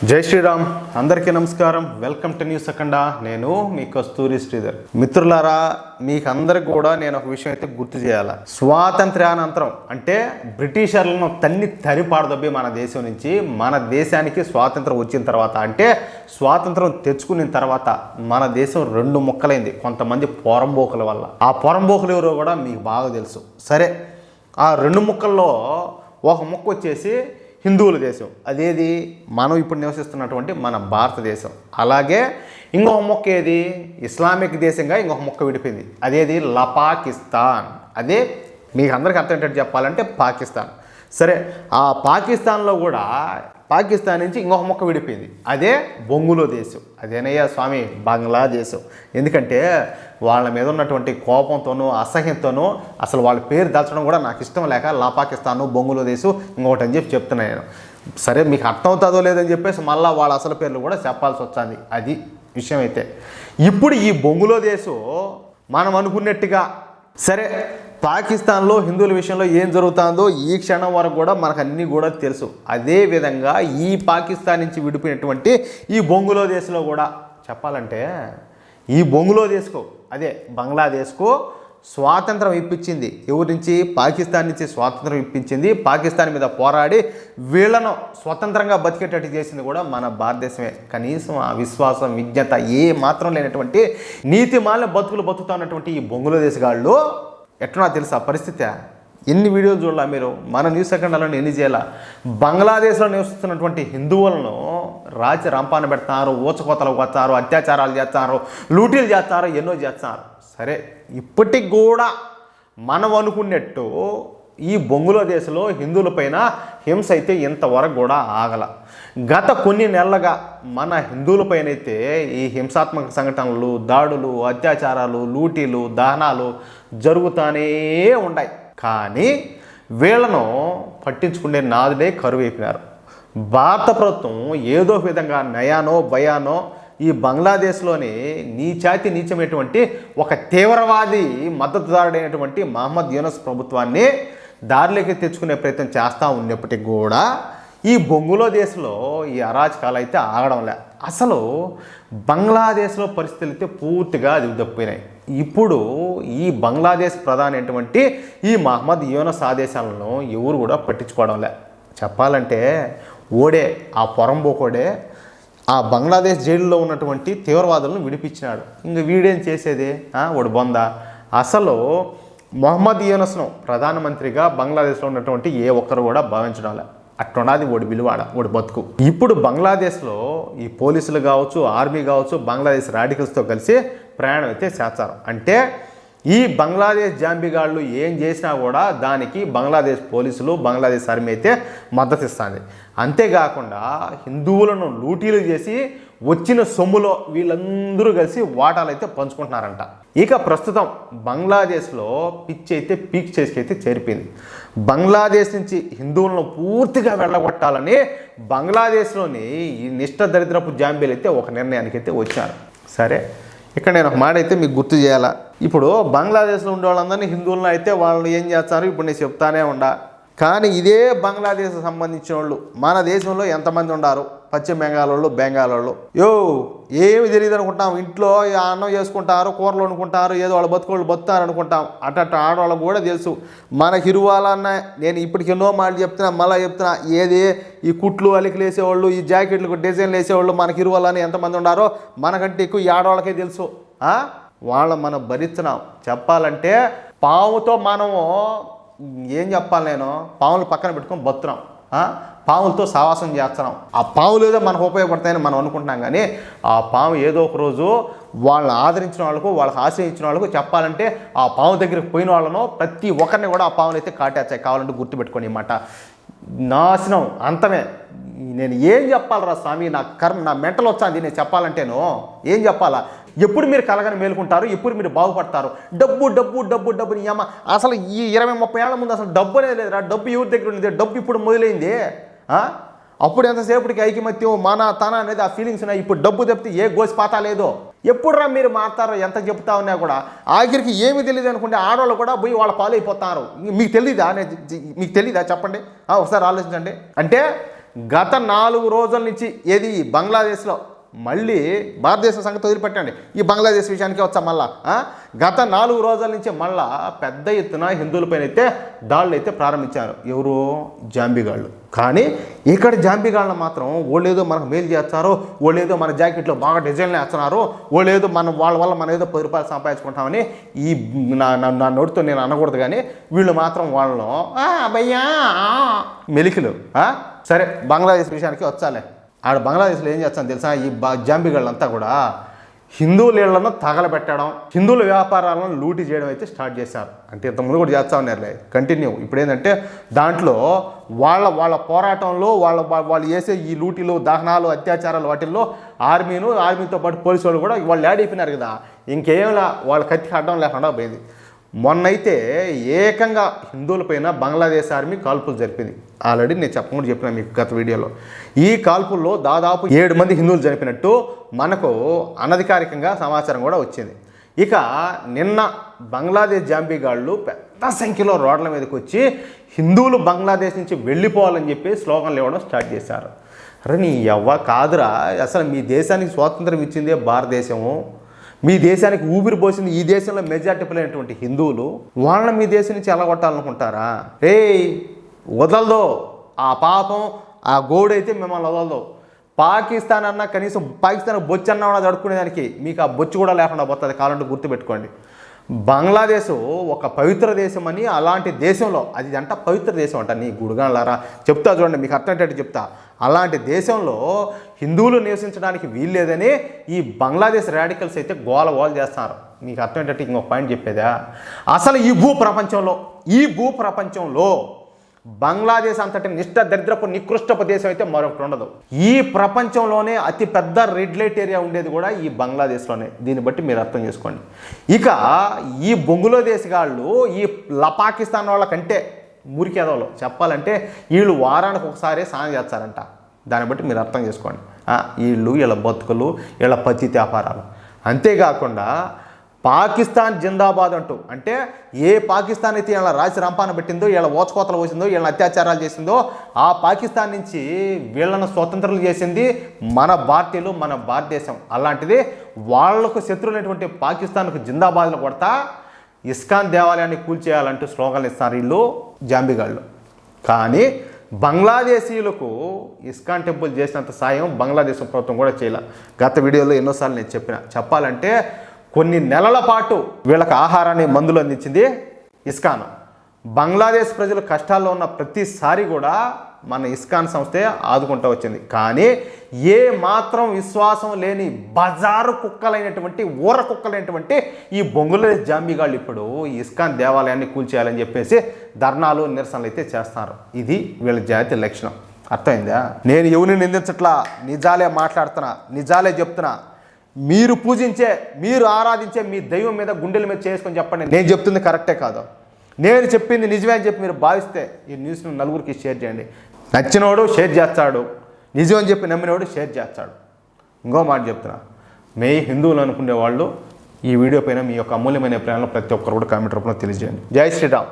జై శ్రీరామ్. అందరికీ నమస్కారం. Welcome to news Akhanda. నేను మీ కస్తూరి శ్రీధర్. మిత్రులారా, మీకు అందరికి కూడా నేను ఒక విషయం అయితే గుర్తు చేయాలి. స్వాతంత్ర్యానంతరం అంటే బ్రిటిషర్లను తరిపాడదొబ్బి మన దేశం నుంచి మన దేశానికి స్వాతంత్రం వచ్చిన తర్వాత, అంటే స్వాతంత్రం తెచ్చుకున్న తర్వాత మన దేశం రెండు ముక్కలైంది కొంతమంది పోరంబోకుల వల్ల. ఆ పోరంబోకులు ఎవరో కూడా మీకు బాగా తెలుసు. సరే, ఆ రెండు ముక్కల్లో ఒక ముక్క వచ్చేసి హిందువుల దేశం, అదేది మనం ఇప్పుడు నివసిస్తున్నటువంటి మన భారతదేశం. అలాగే ఇంకొక మొక్క ఏది ఇస్లామిక్ దేశంగా ఇంకొక మొక్క విడిపోయింది, అదేది పాకిస్తాన్. అదే మీకు అందరికీ అర్థమయ్యేటట్టు చెప్పాలంటే పాకిస్తాన్. సరే, ఆ పాకిస్తాన్లో కూడా పాకిస్తాన్ నుంచి ఇంకొక మొక్క విడిపోయింది, అదే బొంగులో దేశం. అదేనయ్యా స్వామి బంగ్లాదేశం. ఎందుకంటే వాళ్ళ మీద ఉన్నటువంటి కోపంతోనూ అసహ్యంతోనూ అసలు వాళ్ళ పేరు దాల్చడం కూడా నాకు ఇష్టం లేక పాకిస్తాను బొంగులో దేశం ఇంకొకటి అని చెప్తున్నాను నేను. సరే, మీకు అర్థం అవుతుందో లేదని చెప్పేసి మళ్ళీ వాళ్ళ అసలు పేర్లు కూడా చెప్పాల్సి వచ్చింది. అది విషయం. అయితే ఇప్పుడు ఈ బొంగులో దేశం మనం అనుకున్నట్టుగా సరే, పాకిస్తాన్లో హిందువుల విషయంలో ఏం జరుగుతుందో ఈ క్షణం వరకు కూడా మనకు అన్నీ కూడా తెలుసు. అదేవిధంగా ఈ పాకిస్తాన్ నుంచి విడిపోయినటువంటి ఈ బొంగులో దేశంలో కూడా చెప్పాలంటే ఈ బొంగులో దేశకు, అదే బంగ్లాదేశ్కు స్వాతంత్రం ఇప్పించింది. ఎవరి నుంచి? పాకిస్తాన్ నుంచి స్వాతంత్రం ఇప్పించింది. పాకిస్తాన్ మీద పోరాడి వీళ్ళను స్వతంత్రంగా బతికేటట్టు చేసింది కూడా మన భారతదేశమే. కనీసం ఆ విశ్వాసం విజ్ఞత ఏ మాత్రం లేనటువంటి నీతిమాలిన బతుకులు బతుకుతున్నటువంటి ఈ బొంగులో దేశగాళ్ళు ఎట్లా తెలుసా పరిస్థితి? ఎన్ని వీడియోలు చూడాల మీరు? మన న్యూస్ అఖండాలో ఎన్ని చేయాల? బంగ్లాదేశ్లో నివసిస్తున్నటువంటి హిందువులను రాచి రంపాన పెడతారు, ఊచకోతలు వస్తారు, అత్యాచారాలు చేస్తారు, లూటీలు చేస్తారు, ఎన్నో చేస్తారు. సరే, ఇప్పటికి కూడా మనం అనుకున్నట్టు ఈ బొంగులో దేశంలో హిందువులపైన హింస అయితే ఇంతవరకు కూడా ఆగల. గత కొన్ని నెలలుగా మన హిందువులపైన అయితే ఈ హింసాత్మక సంఘటనలు, దాడులు, అత్యాచారాలు, లూటీలు, దహనాలు జరుగుతూనే ఉన్నాయి. కానీ వీళ్ళను పట్టించుకునే నాదుడే కరువైపోయినారు. భారత ప్రభుత్వం ఏదో విధంగా నయానో భయానో ఈ బంగ్లాదేశ్లోని నీచమైనటువంటి ఒక తీవ్రవాది మద్దతుదారుడైనటువంటి మహమ్మద్ యూనస్ ప్రభుత్వాన్ని దారిలోకి తెచ్చుకునే ప్రయత్నం చేస్తూ ఉన్నప్పటికీ కూడా ఈ బొంగులో దేశంలో ఈ అరాచకాలు అయితే ఆగడంలే. అసలు బంగ్లాదేశ్లో పరిస్థితులు అయితే పూర్తిగా దిగ్గుపోయినాయి. ఇప్పుడు ఈ బంగ్లాదేశ్ ప్రధాని అయినటువంటి ఈ మహమ్మద్ యూనస్ ఆదేశాలను ఎవరు కూడా పట్టించుకోవడంలే. చెప్పాలంటే ఓడే ఆ పొరంబోకోడే ఆ బంగ్లాదేశ్ జైలులో ఉన్నటువంటి తీవ్రవాదులను విడిపించినాడు. ఇంక వీడేం చేసేది? వాడు బొంద. అసలు మహమ్మద్ యూనస్ను ప్రధానమంత్రిగా బంగ్లాదేశ్లో ఉన్నటువంటి ఏ ఒక్కరు కూడా భావించడంలే. అట్లున్నది ఓడి విలువాడ, ఓడి బతుకు. ఇప్పుడు బంగ్లాదేశ్లో ఈ పోలీసులు కావచ్చు, ఆర్మీ కావచ్చు, బంగ్లాదేశ్ రాడికల్స్తో కలిసి ప్రయాణం అయితే చేస్తారు. అంటే ఈ బంగ్లాదేశ్ జాంబిగాళ్ళు ఏం చేసినా కూడా దానికి బంగ్లాదేశ్ పోలీసులు, బంగ్లాదేశ్ ఆర్మీ అయితే మద్దతు ఇస్తుంది. అంతేకాకుండా హిందువులను లూటీలు చేసి వచ్చిన సొమ్ములో వీళ్ళందరూ కలిసి వాటాలు అయితే పంచుకుంటున్నారంట. ఇక ప్రస్తుతం బంగ్లాదేశ్లో పిచ్చి అయితే పీక్ చేసికైతే చేరిపోయింది. బంగ్లాదేశ్ నుంచి హిందువులను పూర్తిగా వెళ్ళగొట్టాలని బంగ్లాదేశ్లోని ఈ నిష్ఠ దరిద్రపు జాంబీలు అయితే ఒక నిర్ణయానికి అయితే వచ్చారు. సరే, ఇక్కడ నేను ఒక మాట అయితే మీకు గుర్తు చేయాలా. ఇప్పుడు బంగ్లాదేశ్లో ఉండే వాళ్ళందరినీ హిందువులను అయితే వాళ్ళు ఏం చేస్తారు ఇప్పుడు నేను చెప్తానే ఉండా. కానీ ఇదే బంగ్లాదేశ్ సంబంధించిన వాళ్ళు మన దేశంలో ఎంతమంది ఉన్నారు? పశ్చిమ బెంగాల్ వాళ్ళు, బెంగాల్ వాళ్ళు. ఏమి తెలియదు అనుకుంటాం. ఇంట్లో అన్నం చేసుకుంటారు, కూరలు వండుకుంటారు, ఏదో వాళ్ళు బతుకోళ్ళు బతుకుతారు అనుకుంటాం. అట్ట ఆడవాళ్ళకు కూడా తెలుసు మనకి ఇరువాలన్న. నేను ఇప్పటికి ఎన్నో మాటలు చెప్తున్నా, మళ్ళీ చెప్తున్నా. ఏది ఈ కుట్లు అలికలు వేసేవాళ్ళు, ఈ జాకెట్లకు డిజైన్లు వేసేవాళ్ళు మనకి ఇరువాలని ఎంతమంది ఉన్నారో మనకంటే ఎక్కువ ఈ ఆడవాళ్ళకే తెలుసు. వాళ్ళ మనం భరిస్తున్నాం. చెప్పాలంటే పావుతో మనము ఏం చెప్పాలి, నేను పావులు పక్కన పెట్టుకొని బతున్నాం, పావులతో సావాసం చేస్తున్నాం. ఆ పావులు ఏదో మనకు ఉపయోగపడతాయని మనం అనుకుంటున్నాం. కానీ ఆ పాము ఏదో ఒక రోజు వాళ్ళని ఆదరించిన వాళ్ళకు, వాళ్ళకి ఆశ్రయించిన వాళ్ళకు చెప్పాలంటే ఆ పాము దగ్గరికి పోయిన వాళ్ళను ప్రతి ఒక్కరిని కూడా ఆ పావులు అయితే కాటేస్తాయి. కావాలంటే గుర్తుపెట్టుకొని ఈ మాట. నాశనం, అంతమే. నేను ఏం చెప్పాలరా స్వామి? నా మెంటల్ వచ్చింది నేను చెప్పాలంటేను. ఏం చెప్పాలా? ఎప్పుడు మీరు కలగని మేలుకుంటారు? ఎప్పుడు మీరు బాగుపడతారు? డబ్బు డబ్బు డబ్బు డబ్బు నీ అమ్మ. అసలు ఈ 20-30 ఏళ్ల ముందు అసలు డబ్బు అనేది లేదురా. డబ్బు ఎవరి దగ్గర ఉండేది? డబ్బు ఇప్పుడు మొదలైంది. అప్పుడు ఎంతసేపటికి ఐకమత్యం, మన తన అనేది ఆ ఫీలింగ్స్ ఉన్నాయి. ఇప్పుడు డబ్బు తప్పితే ఏ గోసి పాతా లేదో. ఎప్పుడురా మీరు మాట్లాడరు? ఎంత చెప్తా ఉన్నా కూడా ఆఖరికి ఏమీ తెలియదు అనుకుంటే ఆడవాళ్ళు కూడా పోయి వాళ్ళ పాలైపోతారు. మీకు తెలీదా? మీకు తెలీదా? చెప్పండి, ఒకసారి ఆలోచించండి. అంటే గత 4 రోజుల నుంచి ఏది బంగ్లాదేశ్లో, మళ్ళీ భారతదేశం సంగతి వదిలిపెట్టండి, ఈ బంగ్లాదేశ్ విషయానికి వచ్చా మళ్ళా గత 4 రోజుల నుంచి మళ్ళా పెద్ద ఎత్తున హిందువులపైన అయితే దాడులు అయితే ప్రారంభించారు. ఎవరు? జాంబీగాళ్ళు. కానీ ఇక్కడ జాంబీగాళ్ళను మాత్రం వాళ్ళేదో మనకు మేలు చేస్తారు, వాళ్ళేదో మన జాకెట్లో బాగా డిజైన్లు వేస్తున్నారు, వాళ్ళేదో మనం వాళ్ళ వల్ల మనం ఏదో 10 రూపాయలు సంపాదించుకుంటామని ఈ నా నోటితో నేను అనకూడదు, కానీ వీళ్ళు మాత్రం వాళ్ళను భయ్యా మెలికలు. సరే, బంగ్లాదేశ్ విషయానికి వచ్చాలే. ఆడ బంగ్లాదేశ్లో ఏం చేస్తాను తెలుసా, ఈ జాంబీగాళ్ళంతా కూడా హిందువుల ఇళ్లను తగలబెట్టడం, హిందువుల వ్యాపారాలను లూటీ చేయడం అయితే స్టార్ట్ చేశారు. అంటే ఇంతకుముందు కూడా చేస్తూ ఉన్నారులే, కంటిన్యూ. ఇప్పుడు ఏంటంటే దాంట్లో వాళ్ళ పోరాటంలో వాళ్ళు చేసే ఈ లూటీలు, దహనాలు, అత్యాచారాలు వాటిల్లో ఆర్మీతో పాటు పోలీసు వాళ్ళు కూడా వాళ్ళు యాడ్ అయిపోయినారు కదా, ఇంకేంలా వాళ్ళ కత్తికి అడ్డం లేకుండా పోయింది. మొన్నైతే ఏకంగా హిందువులపైన బంగ్లాదేశ్ ఆర్మీ కాల్పులు జరిపింది. ఆల్రెడీ నేను చెప్పిన మీకు గత వీడియోలో. ఈ కాల్పుల్లో దాదాపు 7 మంది హిందువులు చనిపోయినట్టు మనకు అనధికారికంగా సమాచారం కూడా వచ్చింది. ఇక నిన్న బంగ్లాదేశ్ జాంబీగాళ్ళు పెద్ద సంఖ్యలో రోడ్ల మీదకి వచ్చి హిందువులు బంగ్లాదేశ్ నుంచి వెళ్ళిపోవాలని చెప్పి స్లోగన్లు ఇవ్వడం స్టార్ట్ చేశారు. అరే నీ ఎవ్వ కాదురా, అసలు మీ దేశానికి స్వాతంత్రం ఇచ్చిందే భారతదేశము, మీ దేశానికి ఊపిరి పోసింది ఈ దేశంలో మెజార్టీ పోయినటువంటి హిందువులు, వాళ్ళని మీ దేశం నుంచి ఎలా కొట్టాలనుకుంటారా? వదలదో ఆ పాపం, ఆ గోడైతే మిమ్మల్ని వదలదు. పాకిస్తాన్ అన్నా కనీసం పాకిస్తాన్ బొచ్చు అన్నా కూడా జడుకునేదానికి మీకు ఆ బొచ్చు కూడా లేకుండా పోతుంది, కావాలంటే గుర్తుపెట్టుకోండి. బంగ్లాదేశ్ ఒక పవిత్ర దేశం అని, అలాంటి దేశంలో అది అంట పవిత్ర దేశం అంట, నీ గుడిగాలారా చెప్తా చూడండి, మీకు అర్థమయ్యేటట్టు చెప్తా. అలాంటి దేశంలో హిందువులు నివసించడానికి వీల్లేదని ఈ బంగ్లాదేశ్ రాడికల్స్ అయితే గోల చేస్తున్నారు. మీకు అర్థమయ్యేటట్టు ఇంకొక పాయింట్ చెప్పేదా, అసలు ఈ భూప్రపంచంలో బంగ్లాదేశ్ అంతటి దరిద్రపు నికృష్టపు దేశం అయితే మరొకటి ఉండదు. ఈ ప్రపంచంలోనే అతిపెద్ద రెడ్ లైట్ ఏరియా ఉండేది కూడా ఈ బంగ్లాదేశ్లోనే. దీన్ని బట్టి మీరు అర్థం చేసుకోండి. ఇక ఈ బంగ్లాదేశ్ వాళ్ళు ఈ పాకిస్తాన్ వాళ్ళ కంటే మురికేదోళ్ళు చెప్పాలంటే, వీళ్ళు వారానికి ఒకసారి స్నానం చేస్తారంట. దాన్ని బట్టి మీరు అర్థం చేసుకోండి. వీళ్ళ బతుకులు, వీళ్ళ పతిత వ్యాపారాలు. అంతేకాకుండా పాకిస్తాన్ జిందాబాద్ అంటూ, అంటే ఏ పాకిస్తాన్ అయితే వీళ్ళ రాసి రంపాన పెట్టిందో, వీళ్ళ ఓచకోతలు పోసిందో, వీళ్ళని అత్యాచారాలు చేసిందో, ఆ పాకిస్తాన్ నుంచి వీళ్ళను స్వతంత్రాలు చేసింది మన భారతీయులు, మన భారతదేశం. అలాంటిది వాళ్లకు శత్రువులైనటువంటి పాకిస్తాన్కు జిందాబాద్లు కొడతా ఇస్కాన్ దేవాలయాన్ని కూల్చేయాలంటూ స్లోగన్లు ఇస్తారు వీళ్ళు జాంబీగాళ్ళు. కానీ బంగ్లాదేశీయులకు ఇస్కాన్ టెంపుల్ చేసినంత సాయం బంగ్లాదేశ్ ప్రభుత్వం కూడా చేయాలి. గత వీడియోలో ఎన్నోసార్లు నేను చెప్పాలంటే కొన్ని నెలల పాటు వీళ్ళకి ఆహారాన్ని, మందులు అందించింది ఇస్కాన్. బంగ్లాదేశ్ ప్రజలు కష్టాల్లో ఉన్న ప్రతిసారి కూడా మన ఇస్కాన్ సంస్థే ఆదుకుంటూ వచ్చింది. కానీ ఏ మాత్రం విశ్వాసం లేని బజారు కుక్కలైనటువంటి, ఊర కుక్కలైనటువంటి ఈ బంగ్లాదేశ్ జాంబీగాళ్ళు ఇప్పుడు ఇస్కాన్ దేవాలయాన్ని కూల్చేయాలని చెప్పేసి ధర్నాలు, నిరసనలు అయితే చేస్తారు. ఇది వీళ్ళ జాతి లక్షణం. అర్థమైందా? నేను ఎవరిని నిందించట్లా, నిజాలే మాట్లాడుతున్నా, నిజాలే చెప్తున్నా. మీరు పూజించే, మీరు ఆరాధించే మీ దైవం మీద గుండెల మీద చేసుకొని చెప్పండి, నేను చెప్తుంది కరెక్టే కాదు, నేను చెప్పింది నిజమే అని చెప్పి మీరు భావిస్తే ఈ న్యూస్ను నలుగురికి షేర్ చేయండి. నచ్చినోడు షేర్ చేస్తాడు, నిజమని చెప్పి నమ్మినోడు షేర్ చేస్తాడు. ఇంకో మాట చెప్తున్నా, మీ హిందువులు అనుకునే వాళ్ళు ఈ వీడియో పైన మీ యొక్క అమూల్యమైన అభిప్రాయాలను ప్రతి ఒక్కరు కూడా కామెంట్ రూపంలో తెలియజేయండి. జై శ్రీరామ్.